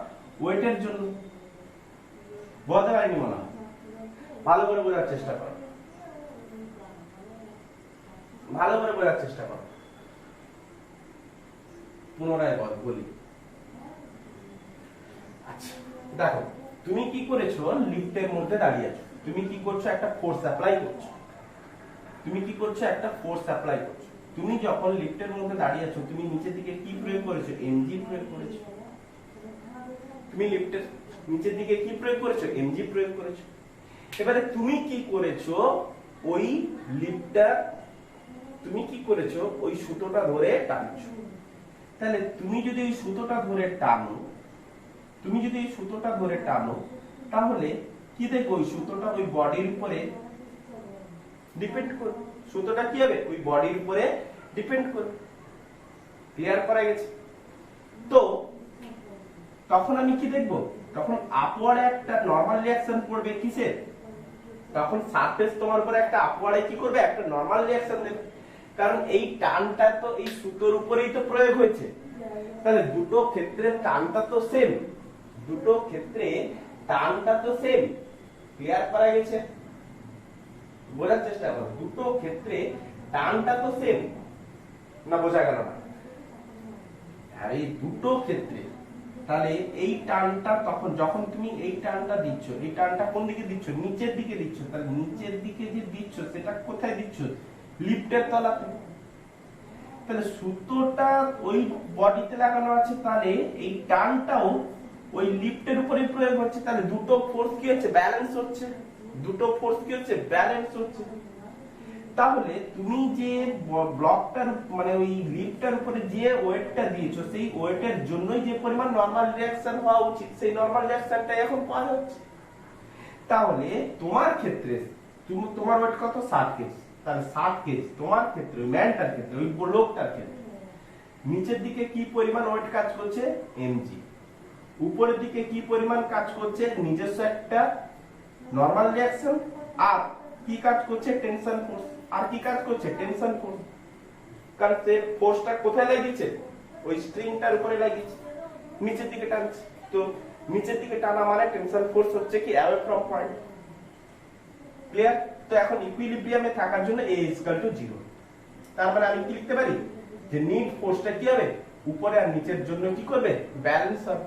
Speaker 1: ওয়েটের জন্য। বলতে পারিনি মনে হয়? ভালো করে বোঝার চেষ্টা করো, ভালো করে বোঝার চেষ্টা করো। পুনরায় বলি। আচ্ছা দেখো, তুমি কি করেছো? লিফটের মধ্যে দাঁড়িয়ে আছো। তুমি কি করছো? একটা ফোর্স অ্যাপ্লাই করছো। তুমি কি করছো? একটা ফোর্স অ্যাপ্লাই করছো। তুমি যখন লিফটের মধ্যে দাঁড়িয়ে আছো তুমি নিচের দিকে কি প্রয়োগ করেছো? এমজি প্রয়োগ করেছো। তুমি লিফটের নিচের দিকে কি প্রয়োগ করেছো? এমজি প্রয়োগ করেছো। এবারে তুমি কি করেছো? ওই লিফটার তুমি কি করেছো? ওই সুতোটা ধরে টানছো। তাহলে তুমি যদি এই সুতোটা ধরে টানো, তাহলে কি দেখো? ওই সুতোটা ওই বডির উপরে ডিপেন্ড করবে। সুতোটা কি হবে? ওই বডির উপরে ডিপেন্ড করবে। ক্লিয়ার করা গেছে? তো তখন আমি কি দেখবো? তখন আপওয়ার্ডে একটা নরমাল রিঅ্যাকশন পড়বে। কিসের? তখন সারফেস তোমার উপরে একটা আপওয়ার্ডে কি করবে? একটা নরমাল রিঅ্যাকশন দেবে। কারণ এই টানটা তো এই সুতোর উপরেই তো প্রয়োগ হয়েছে। তাহলে দুটো ক্ষেত্রে টানটা তো সেম, দুটো ক্ষেত্রে টানটা তো সেম। ক্লিয়ার করা গেছে? বোঝার চেষ্টা করো। দুটো ক্ষেত্রে টানটা তো সেম, না বোঝা গেল না? আর এই দুটো ক্ষেত্রে তাহলে এই টানটা তখন যখন তুমি এই টানটা দিচ্ছ, এই টানটা কোন দিকে দিচ্ছ? নিচের দিকে দিচ্ছ। তাহলে নিচের দিকে যে দিচ্ছ সেটা কোথায় দিচ্ছ? লিফটের তলাতে। তাহলে সুতোটা ওই বডিতে লাগানো আছে, তাহলে এই টানটাও ওই লিফটের উপরে প্রয়োগ হচ্ছে। তাহলে দুটো ফোর্স কি হচ্ছে? ব্যালেন্স হচ্ছে। দুটো ফোর্স কি হচ্ছে? ব্যালেন্স হচ্ছে। তাহলে তুমি যে ব্লকটার মানে ওই লিফটার উপরে যে ওয়েটটা দিয়েছো সেই ওয়েটের জন্যই যে পরিমাণ নরমাল রিঅ্যাকশন হওয়া উচিত সেই নরমাল রিঅ্যাকশনটা এখন পাওয়া যাচ্ছে। তাহলে তোমার ক্ষেত্রে তোমার ওয়েট কত? 60 কেজি। তাহলে 60 কেজি তোমার ক্ষেত্রে, ম্যানটার ক্ষেত্রে, ওই লোকটার ক্ষেত্রে নিচের দিকে কি পরিমাণ ওয়েট কাজ করছে? এমজি। উপরের দিকে কি পরিমাণ কাজ করছে? নিজস্ব একটা নরমাল রিঅ্যাকশন। আর কি কাজ করছে? Tension force. আর কি কাজ করছে? Tension force. কারণ সে ফোর্সটা কোথায় লাগিয়েছে? ওই স্ট্রিংটার উপরে লাগিয়েছে, নিচের দিকে টানছে। তো নিচের দিকে টানা মানে টেনশন ফোর্স হচ্ছে কি? Away from point. ক্লিয়ার? তো এখন ইকুইলিব্রিয়ামে থাকার জন্য A = 0। তার মানে আমি কি লিখতে পারি? যে নিট ফোর্সটা কি হবে? উপরে আর নিচের জন্য কি করবে ব্যালেন্স হবে।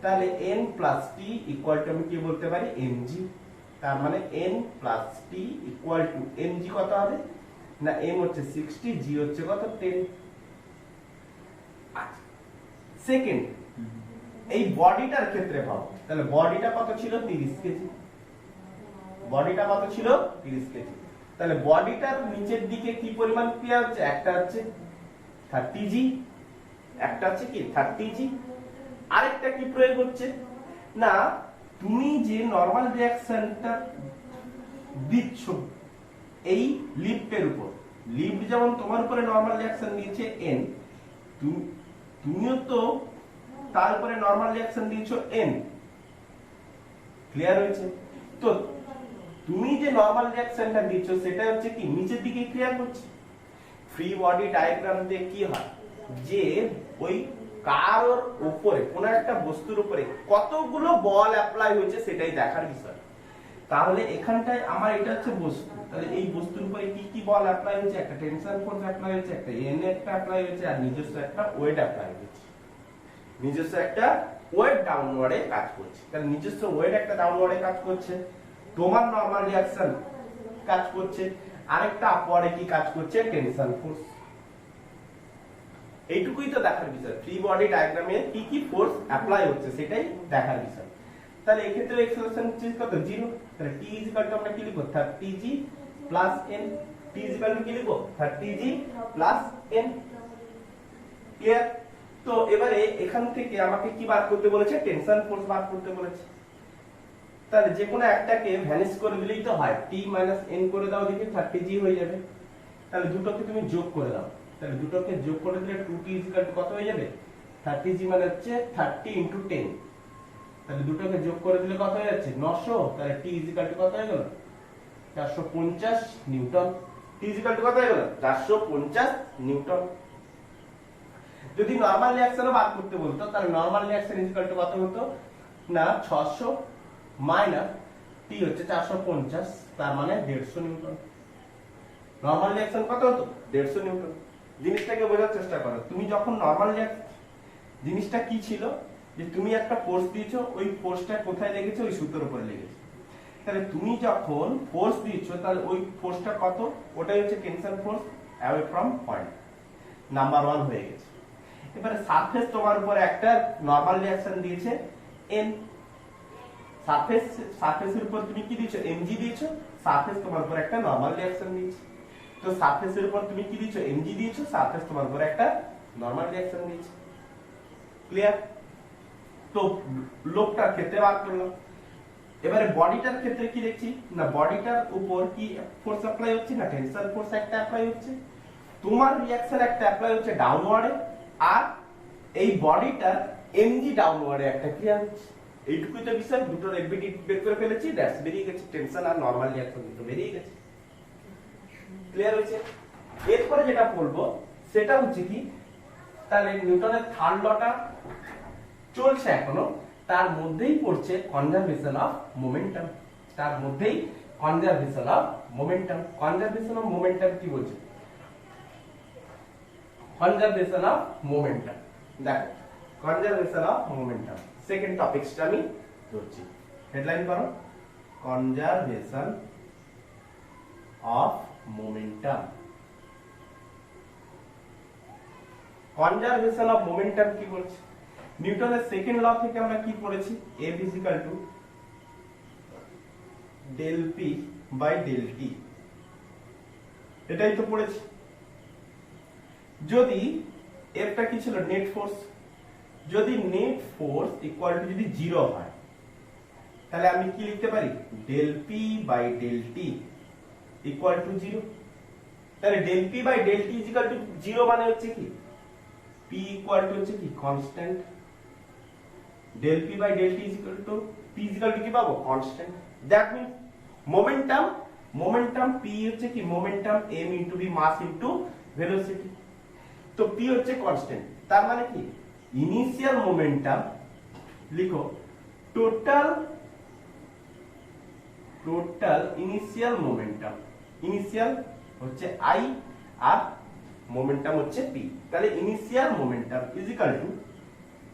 Speaker 1: তাহলে n plus T equal to আমি কি বলতে পারি mg। তার মানে n plus T equal to mg কত হবে না m হচ্ছে 60, g হচ্ছে কত 10। আচ্ছা সেকেন্ড এই বডিটার ক্ষেত্রে ভাব, তাহলে বডিটা কত ছিল 30 কেজি, বডিটা কত ছিল 30 কেজি। তাহলে বডিটার নিচের দিকে কি পরিমাণ ক্রিয়া হচ্ছে, একটা হচ্ছে 30g, একটা হচ্ছে কি 30g, আরেকটা কি প্রয়োগ হচ্ছে না তুমি যে নরমাল রিঅ্যাকশনটা দিচ্ছ এই লিফটের উপর, লিফট যেমন তোমার উপরে নরমাল রিঅ্যাকশন দিয়েছে n, তুমিও তো তার উপরে নরমাল রিঅ্যাকশন দিয়েছো n। ক্লিয়ার হয়েছে? তো তুমি যে নরমাল রিঅ্যাকশনটা দিচ্ছ সেটা হচ্ছে কি নিচের দিকে ক্রিয়া করছে। ফ্রি বডি ডায়াগ্রাম দিয়ে কি হয় যে ওই কারোর উপরে কোন একটা বস্তুর উপরে কতগুলো বল অ্যাপ্লাই হয়েছে সেটাই দেখার বিষয়। তাহলে এখানটায় আমার এটা হচ্ছে বস্তু, তাহলে এই বস্তুর উপরে কি কি বল অ্যাপ্লাই হয়েছে, একটা টেনশন ফোর্স অ্যাপ্লাই হয়েছে, একটা এন একটা অ্যাপ্লাই হয়েছে, আর নিজস্ব একটা ওয়েট অ্যাপ্লাই হয়েছে, নিজস্ব একটা ওয়েট ডাউনওয়ার্ডে কাজ করছে। তাহলে নিজস্ব ওয়েট একটা ডাউনওয়ার্ডে কাজ করছে, তোমার নরমাল রিঅ্যাকশন কাজ করছে, আরেকটা আপওয়ার্ডে কি কাজ করছে টেনশন ফোর্স। এইটুকুই তো দেখার বিষয়, ফ্রি বডি ডায়াগ্রামে কি কি ফোর্স অ্যাপ্লাই হচ্ছে সেটাই দেখার বিষয়। তাহলে এই ক্ষেত্রে এক্সেলারেশন চেঞ্জ কত 0, তাহলে t = আমরা কি লিখব 30g n, t = কি লিখব 30g n। ক্লিয়ার? তো এবারে এখান থেকে আমাকে কি বার করতে বলেছে, টেনশন ফোর্স বার করতে বলেছে। তাহলে যে কোনো একটাকে ভ্যানিশ করে দিলেই তো হয়, t - n করে দাও দেখি 30g হয়ে যাবে। তাহলে দুটোকে তুমি যোগ করে দাও, তাহলে দুটোকে যোগ করে দিলে 2t = কত হয়ে যাবে 30g মানে হচ্ছে 30 × 10। তাহলে দুটোকে যোগ করে দিলে কত হয়ে যাচ্ছে 900। তাহলে t = কত হয়ে গেল 450 নিউটন। t = কত হয়ে গেল 450 নিউটন। যদি নরমাল রিঅ্যাকশনও বার করতে বলতো তাহলে নরমাল রিঅ্যাকশন = কত হতো না 600 মাইনাস t হচ্ছে 450, তার মানে 150 নিউটন। নরমাল রিঅ্যাকশন কত হতো 150 নিউটন। জিনিসটাকে বোঝার চেষ্টা করো, তুমি যখন নরমাল জিনিসটা কি ছিল যে তুমি একটা ফোর্স দিয়েছো, ওই ফোর্সটা কোথায় লেগেছে ওই সুতোর উপরে লেগেছে। তাহলে তুমি যখন ফোর্স দিয়েছো তাহলে ওই ফোর্সটা কত, ওটাই হচ্ছে tension force away from point, number 1 হয়ে গেছে। এবারে সারফেস তোমার উপরে একটা নরমাল রিঅ্যাকশন দিয়েছে n, সারফেসের উপর তুমি কি দিয়েছো mg দিয়েছো, সারফেস তোমার উপর একটা নরমাল রিঅ্যাকশন দিয়েছে। তো সারফেসের উপর তুমি কি দিয়েছো mg দিয়েছো, সারফেস তোমার উপর একটা নরমাল রিঅ্যাকশন দিয়েছে। ক্লিয়ার? তো লোকটার ক্ষেত্রে বার করলাম। এবারে বডিটার ক্ষেত্রে কি দেখছি না বডিটার উপর কি ফোর্স অ্যাপ্লাই হচ্ছে না টেনশন ফোর্স একটা অ্যাপ্লাই হচ্ছে, তোমার রিঅ্যাকশন একটা অ্যাপ্লাই হচ্ছে ডাউনওয়ার্ডে, আর এই বডিটার এমজি ডাউনওয়ার্ডে একটা ক্রিয়া হচ্ছে। এইটুকুই তো বিষয়, দুটোর এফবিটি বের করে ফেলেছি, দ্যাটস বেরিয়ে গেছে, টেনশন আর নরমাল রিঅ্যাকশন দুটো বেরিয়ে গেছে। ক্লিয়ার হয়েছে? এরপরে যেটা বলবো সেটা হচ্ছে কি, তাহলে নিউটনের থার্ড লটা চলছে এখনো, তার মধ্যেই পড়ছে কনজারভেশন অফ মোমেন্টাম, তার মধ্যেই conservation of momentum. Conservation of momentum কি বলছে, কনজারভেশন অফ মোমেন্টাম। দেখো কনজারভেশন অফ মোমেন্টাম সেকেন্ড টপিকসটা আমি ধরছি, হেডলাইন করো conservation of momentum. Conservation of momentum কি বলছে, নিউটনের সেকেন্ড ল থেকে আমরা কি পড়েছি, F = del P by del T, এটাই তো পড়েছি। যদি এফটা কি ছিল নেট ফোর্স, যদি নেট ফোর্স ইকুয়াল টু যদি 0 হয় তাহলে আমি কি লিখতে পারি del P by del T equal to 0। তাহলে del P by del T equal to 0 মানে হচ্ছে কি P ইকুয়াল টু হচ্ছে কি constant, del P by del T equal to P equal to কি পাবো constant. That means momentum P হচ্ছে কি momentum m into v mass into velocity. তো P হচ্ছে কনস্ট্যান্ট, তার মানে কি ইনিশিয়াল মোমেন্টাম লিখো টোটাল ইনিশিয়াল মোমেন্টাম, ইনিশিয়াল হচ্ছে I আর মোমেন্টাম হচ্ছে p। তাহলে initial momentum is equal to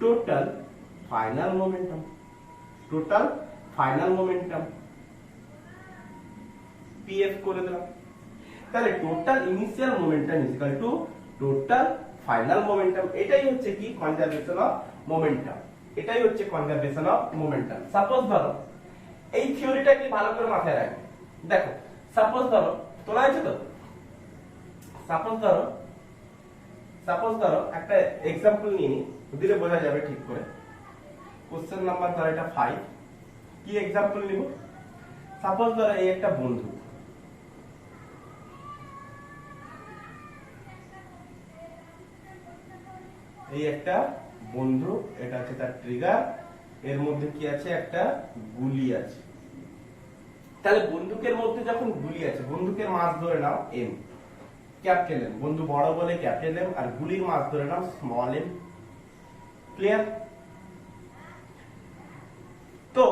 Speaker 1: total final momentum. Total final momentum pf করে দিলাম। তাহলে total initial momentum is equal to total final momentum. এটাই হচ্ছে কি কনজারভেশন অফ মোমেন্টাম। এটাই হচ্ছে কনজারভেশন অফ মোমেন্টাম। সাপোজ ধরো এই থিওরিটা কি ভালো করে মাথায় রাখবে। দেখো সাপোজ ধরো তোলা আছে তো, সাপোজ ধরো একটা এক্সাম্পল নিয়ে নি, দিলে বোঝা যাবে ঠিক করে। কোশ্চেন নাম্বার ধরো এটা 5। কি এক্সাম্পল নিব? সাপোজ ধরো এই একটা বন্ধু, এই একটা বন্ধু, এটা হচ্ছে তার ট্রিগার, এর মধ্যে কি আছে একটা গুলি আছে। তাহলে বন্দুকের মধ্যে যখন গুলি আছে, বন্দুকের মাস ধরে নাও এম, ক্যাপিটাল এম, বন্ধু বড় বলে ক্যাপিটাল এম, আর গুলির মাস ধরে নাও স্মল এম। ক্লিয়ার? তো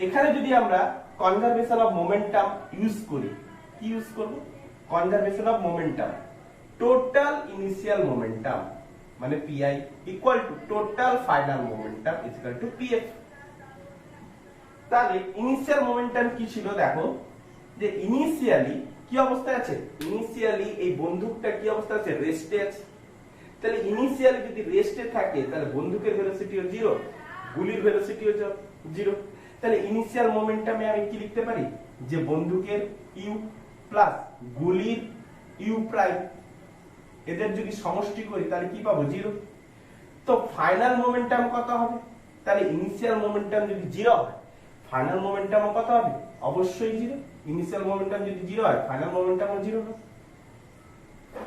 Speaker 1: এখানে যদি আমরা কনজারভেশন অফ মোমেন্টাম ইউজ করি, কি ইউজ করব? Conservation of momentum, total initial momentum মানে pi equal to total final momentum is equal two pf। তাহলে ইনিশিয়াল মোমেন্টাম কি ছিল? দেখো যে ইনিশিয়ালি কি অবস্থায় আছে, ইনিশিয়ালি এই বন্দুকটা কি অবস্থায় আছে? রেস্টে আছে। তাহলে ইনিশিয়ালি যদি রেস্টে থাকে তাহলে বন্দুকের ভেলোসিটিও 0, গুলির ভেলোসিটিও 0। তাহলে ইনিশিয়াল মোমেন্টামে আমি কি লিখতে পারি? যে বন্দুকের u প্লাস গুলির u প্রাইম, এদের যদি সমষ্টি করি তাহলে কি পাবো? 0। তো ফাইনাল মোমেন্টাম কত হবে? তাহলে ইনিশিয়াল মোমেন্টাম যদি 0 হয়, ফাইনাল মোমেন্টামও কত হবে? অবশ্যই 0। ইনিশিয়াল মোমেন্টাম যদি 0 হয়, ফাইনাল মোমেন্টামও 0 হবে।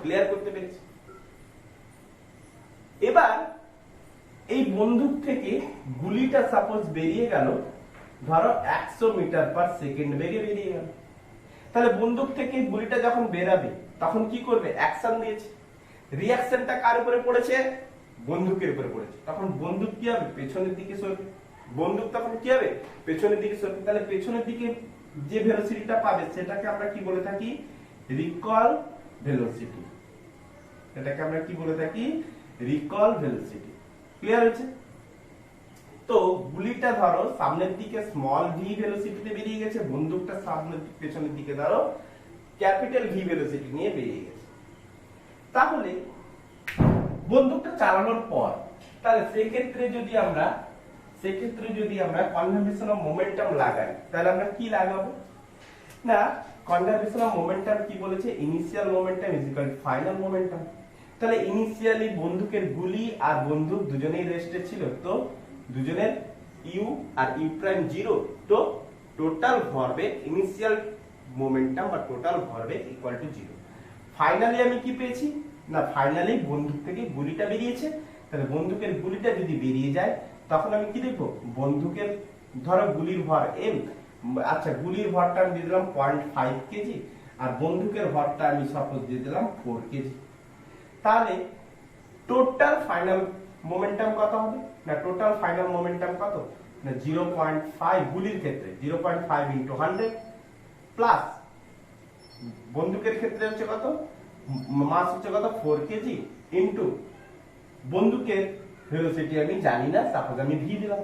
Speaker 1: ক্লিয়ার করতে পেরেছি? এবার এই বন্দুক থেকে গুলিটা সাপোজ বেরিয়ে গেল ধরো 100 মিটার পার সেকেন্ড বেগে বেরিয়ে গেল। তাহলে বন্দুক থেকে গুলিটা যখন বেরাবে তখন কি করবে? অ্যাকশন দিয়েছে, রিঅ্যাকশনটা কার উপরে পড়েছে? বন্দুকের উপরে পড়েছে। তখন বন্দুক কি হবে? পেছনের দিকে সরবে। বন্দুক তখন কি হবে? পেছনের দিকে সরবে। তাহলে পেছনের দিকে যে ভেলোসিটিটা পাবে সেটাকে আমরা কি বলে থাকি? Recall velocity. এটাকে আমরা কি বলে থাকি? Recall velocity. ক্লিয়ার হয়েছে? তো গুলিটা ধরো সামনের দিকে স্মল ভি ভেলোসিটিতে বেরিয়ে গেছে, বন্দুকটা সামনের পেছনের দিকে ধরো ক্যাপিটাল ভি ভেলোসিটি নিয়ে বেরিয়ে গেছে। তাহলে বন্দুকটা চালানোর পর তাহলে সেক্ষেত্রে যদি আমরা কনজারভেশন অফ মোমেন্টাম লাগাই তাহলে আমরা কি লাগাবো? না, কনজারভেশন অফ মোমেন্টাম কি বলেছে? Initial momentum is equal two final momentum. তাহলে ইনিশিয়ালি বন্দুকের গুলি আর বন্দুক দুজনেই রেস্টে ছিল, তো দুজনের ইউ আর ইউ প্রাইম 0, তো টোটাল ভরবেগ ইনিশিয়াল মোমেন্টাম বা টোটাল ভরবেগ ইকুয়াল টু 0। ফাইনালি আমি কি পেয়েছি? না, ফাইনালি বন্দুক থেকে গুলিটা বেরিয়েছে। তাহলে বন্দুকের গুলিটা যদি বেরিয়ে যায় তখন আমি কি দেখবো? বন্দুকের ধরো গুলির ভর m, আচ্ছা গুলির ভরটা আমি দিয়ে দিলাম 0.5 কেজি, আর বন্দুকের ভরটা আমি সাপোজ দিয়ে দিলাম 4 কেজি। তাহলে টোটাল ফাইনাল মোমেন্টাম কত হবে? না, টোটাল ফাইনাল মোমেন্টাম কত? না 0.5 গুলির ক্ষেত্রে 0.5 ইনটু 100 প্লাস বন্দুকের ক্ষেত্রে হচ্ছে কত? মাস হচ্ছে কত? 4 কেজি ইনটু বন্দুকের ভেলোসিটি আমি জানি না, সাপোজ আমি ভি দিলাম।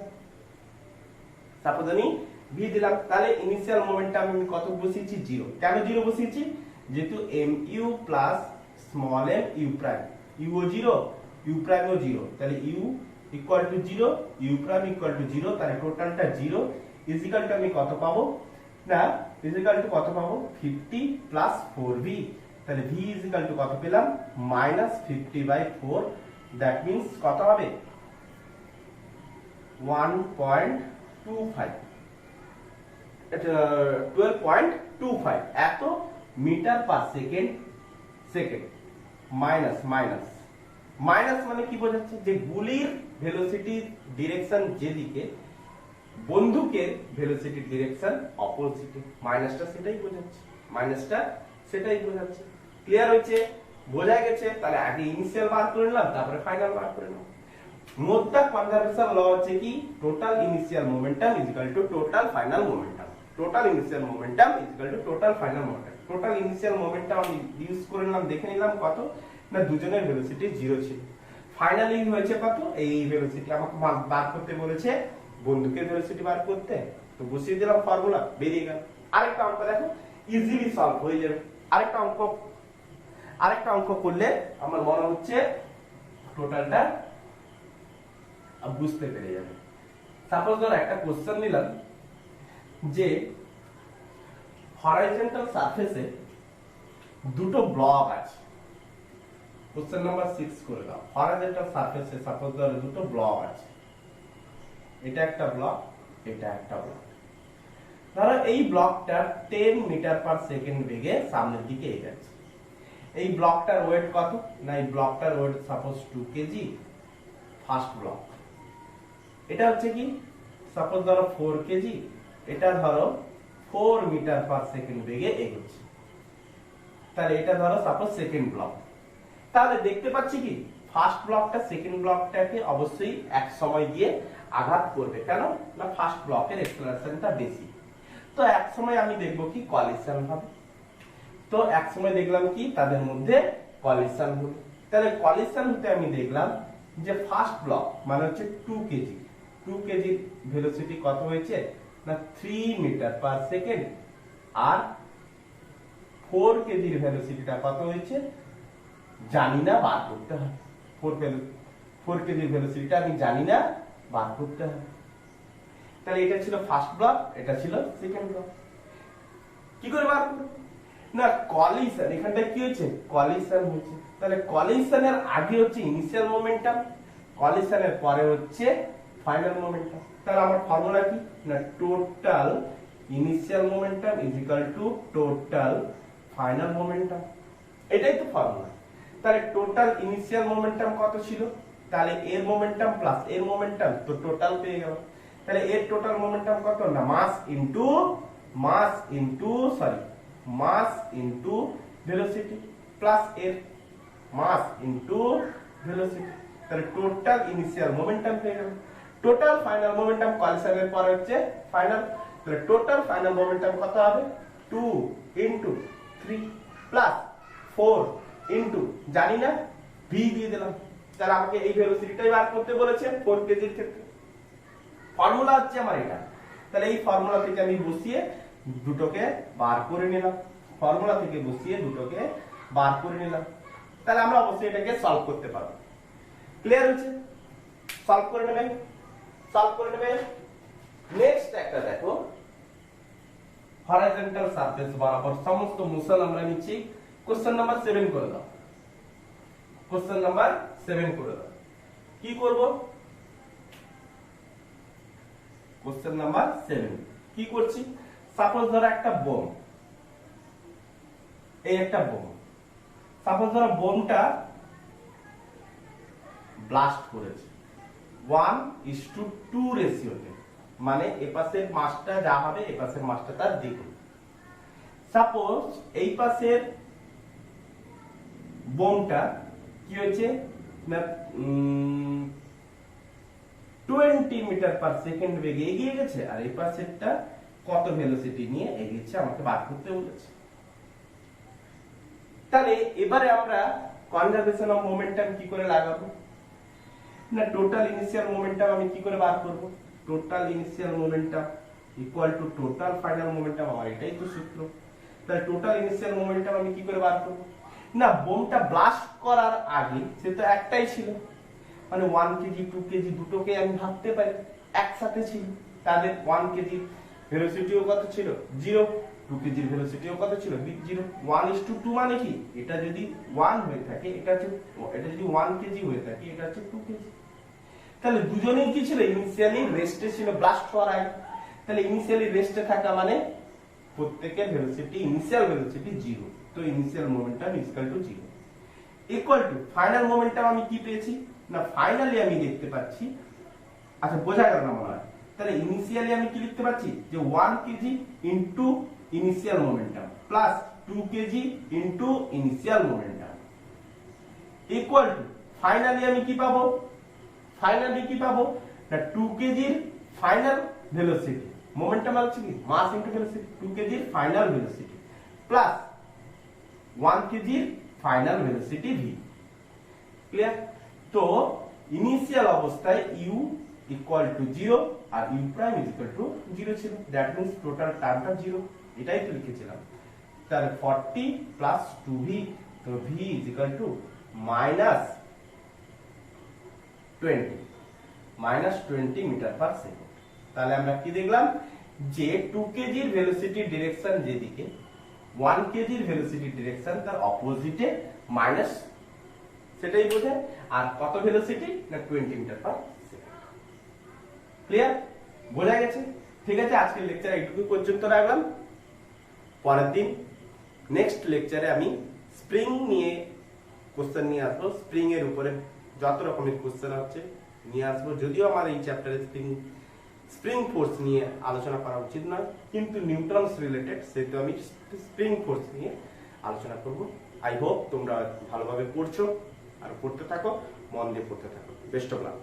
Speaker 1: তাহলে ইনিশিয়াল মোমেন্টাম আমি কত বসিয়েছি? 0। কেন 0 বসিয়েছি? যেহেতু mu plus small m u prime, u ও 0 u প্রাইম ও 0, তাহলে u equal to 0 u prime equal to 0, তাহলে টোটালটা 0 ইজ ইকুয়াল টু আমি কত পাবো? না, ইজ ইকুয়াল টু কত পাবো? 50 প্লাস 4v। তাহলে v ইজ ইকুয়াল টু কত পেলাম? -50/4। দ্যাট মিন্স কত হবে? 12.25 এত মিটার পার সেকেন্ড। মাইনাস মানে কি বোঝাচ্ছে? যে গুলির ভেলোসিটির ডিরেকশন যেদিকে, বন্দুকের ভেলোসিটির ডিরেকশন অপোজিটে। মাইনাসটা সেটাই বোঝাচ্ছে। ক্লিয়ার হয়েছে? বোঝা গেছে? তাহলে আগে ইনিশিয়াল বার করে নিলাম, তারপরে ফাইনাল বার করে নিলাম। মোদ্দা কনজারভেশন ল হচ্ছে কি? Total initial momentum is equal to total final momentum. Total initial momentum is equal to total final momentum. Total initial মোমেন্টটা আমি ইউজ করে নিলাম, দেখে নিলাম কত না দুজনের ভেলোসিটি 0 ছিল। ফাইনালি হয়েছে কত, এই ভেলোসিটি আমাকে বার করতে বলেছে, বন্দুকের ভেলোসিটি বার করতে, তো বসিয়ে দিলাম ফর্মুলা, বেরিয়ে গেল। আরেকটা অঙ্ক দেখো, ইজিলি সলভ হয়ে যাবে। আরেকটা অঙ্ক করলে আমার মনে হচ্ছে টোটালটা বুঝতে পেরে যাবে। সাপোজ ধরো একটা কোশ্চেন নিলাম যে হরাইজন্টাল সারফেসে দুটো ব্লক আছে। কোশ্চেন নাম্বার 6 করে দাও। হরাইজন্টাল সারফেসে সাপোজ ধরো দুটো ব্লক আছে, এটা একটা ব্লক, এটা একটা ব্লক। ধরো এই ব্লকটা 10 মিটার পার সেকেন্ড বেগে সামনের দিকে এগোচ্ছে। এই ব্লকটার ওয়েট কত না, এই ব্লকটার weight suppose 2 kg first block. এটা হচ্ছে কি সাপোজ ধরো 4 কেজি, এটা ধরো 4 মিটার পার সেকেন্ড বেগে এগোচ্ছে। তাহলে এটা ধরো সাপোজ সেকেন্ড ব্লক। তাহলে দেখতে পাচ্ছি কি ফার্স্ট ব্লকটা সেকেন্ড ব্লকটাকে অবশ্যই এক সময় গিয়ে আঘাত করবে। কেন না ফার্স্ট ব্লকের অ্যাক্সেলারেশনটা বেশি। তো এক সময় আমি দেখব কি কলিশন হবে। তো এক সময় দেখলাম কি তাদের মধ্যে কলিশন হলো। তাহলে কলিশন হতে আমি দেখলাম যে ফার্স্ট ব্লক মানে হচ্ছে 2 কেজি, 2 কেজির ভেলোসিটি কত হয়েছে না 3 মিটার পার সেকেন্ড, আর 4 কেজির ভেলোসিটিটা কত হয়েছে জানি না, বার করতে হবে। 4 কেজির ভেলোসিটিটা আমি জানি না, বার করতে হবে। তাহলে এটা ছিল ফার্স্ট ব্লক, এটা ছিল সেকেন্ড ব্লক। কি করে বার করব না কলিশন, এখানটা কি হয়েছে কলিশন হয়েছে। তাহলে কলিশনের আগে হচ্ছে ইনিশিয়াল মোমেন্টাম, কলিশনের পরে হচ্ছে ফাইনাল মোমেন্টাম। তাহলে আমার ফর্মুলা কি না total initial momentum is equal to total final momentum, এটাই তো ফর্মুলা। তাহলে টোটাল ইনিশিয়াল মোমেন্টাম কত ছিল, তাহলে এর মোমেন্টাম প্লাস এর মোমেন্টাম, তো টোটাল পেয়ে গেল। তাহলে এর টোটাল মোমেন্টাম কত না মাস ইনটু ভেলোসিটি প্লাস এর মাস ইনটু ভেলোসিটি। তাহলে টোটাল ইনিশিয়াল মোমেন্টাম পেয়ে গেল। টোটাল ফাইনাল মোমেন্টাম কলিশনের পর হচ্ছে ফাইনাল। তাহলে টোটাল ফাইনাল মোমেন্টাম কত হবে 2 ইনটু 3 প্লাস 4 ইনটু জানি না v দিয়ে দিলাম। তাহলে আমাকে এই ভেলোসিটিটাই বার করতে বলেছে 4 কেজির ক্ষেত্রে। ফর্মুলা হচ্ছে আমার এটা। তাহলে এই ফর্মুলা থেকে আমি বসিয়ে দুটোকে বার করে নিলাম, ফর্মুলা থেকে বসিয়ে দুটোকে বার করে নিলাম। তাহলে আমরা অবশ্যই এটাকে সলভ করতে পারবো। ক্লিয়ার হচ্ছে? সলভ করে নেবে। নেক্সট একটা দেখো, হরাইজন্টাল সারফেস বরাবর সমস্ত মোশন আমরা নিচ্ছি। কোশ্চেন নাম্বার 7 করে দাও। কোশ্চেন নাম্বার 7 করে দাও। কি করব কোশ্চেন নাম্বার 7 কি করছি, সাপোজ ধরো একটা বোম, এই একটা বোম, সাপোজ ধরো বোমটা ব্লাস্ট করেছে 1:2 রেশিওতে, মানে এপাশের মাসটা যা হবে এপাশের মাসটা তার দ্বিগুণ। সাপোজ এই পাশের বোমটা কি হয়েছে না 20 মিটার পার সেকেন্ড বেগে এগিয়ে গেছে, আর এই পাশেরটা কত ভেলোসিটি নিয়ে এগিয়েছে আমাকে বার করতে বলেছে। তাহলে এবারে আমরা কনজারভেশন অফ মোমেন্টাম কি করে লাগাবো না টোটাল ইনিশিয়াল মোমেন্টাম আমি কি করে বার করব, total initial momentum equal to total final momentum, আমার এটাই তো সূত্র। তাহলে টোটাল ইনিশিয়াল মোমেন্টাম আমি কি করে বার করব না বোমটা ব্লাস্ট করার আগে সে তো একটাই ছিল, মানে 1 কেজি 2 কেজি দুটোকে আমি ভাবতে পারি একসাথে ছিল, তাদের 1 কেজি ভেলোসিটিও কত ছিল 0, 2 কেজির ভেলোসিটিও কত ছিল 0। 1:2 মানে কি এটা যদি 1 হয়ে থাকে এটা যদি 1 কেজি হয়ে থাকে এটা হচ্ছে 2 কেজি। তাহলে দুজনেই কি ছিল ইনিশিয়ালি রেস্টে ছিল ব্লাস্ট হওয়ার আগে। তাহলে ইনিশিয়ালি রেস্টে থাকা মানে প্রত্যেকের ভেলোসিটি ইনিশিয়াল ভেলোসিটি 0, তো initial momentum equal to 0 equal to final momentum আমি কি পেয়েছি না ফাইনালি আমি দেখতে পাচ্ছি, আচ্ছা বোঝা গেল না মনে হয়। তাহলে ইনিশিয়ালি আমি কি লিখতে পাচ্ছি যে 1 KG into initial momentum plus 2 KG into initial momentum equal to finally আমি কি পাবো, ফাইনালি কি পাবো না 2 কেজির ফাইনাল ভেলোসিটি, মোমেন্টাম হচ্ছে কি মাস ইনটু ভেলোসিটি, 2 কেজির ফাইনাল ভেলোসিটি প্লাস 1 কেজির ফাইনাল ভেলোসিটি v। ক্লিয়ার? তো ইনিশিয়াল অবস্থায় u ইকুয়াল টু 0 আর u প্রাইম ইকুয়াল টু 0 ছিল, দ্যাট মিন্স টোটাল টার্মটা 0, এটাই তো লিখেছিলাম। তাহলে 40 প্লাস 2v, তো v is equal to minus 20 metre per second. তাহলে আমরা কি দেখলাম যে 2 কেজির ভেলোসিটি ডিরেকশন যেদিকে, 1 কেজির ভেলোসিটি ডিরেকশন তার অপোজিটে মাইনাস, সেটাই বোঝায়। আর কত ভেলোসিটি না 20 মিটার পার সেকেন্ড। ক্লিয়ার? বোঝা গেছে? ঠিক আছে, আজকের লেকচার এইটুকু পর্যন্ত রাখলাম। পরের দিন নেক্সট লেকচারে আমি স্প্রিং নিয়ে কোশ্চেন নিয়ে আসবো, স্প্রিং এর উপরে যত রকমের কোশ্চেন আছে নিয়ে আসবো। যদিও আমার এই চ্যাপ্টারে স্প্রিং ফোর্স নিয়ে আলোচনা করা উচিত নয়, কিন্তু নিউটনস রিলেটেড, সেহেতু আমি স্প্রিং ফোর্স নিয়ে আলোচনা করব। আই হোপ তোমরা ভালোভাবে পড়ছো আর পড়তে থাকো, মন দিয়ে পড়তে থাকো। Best of luck.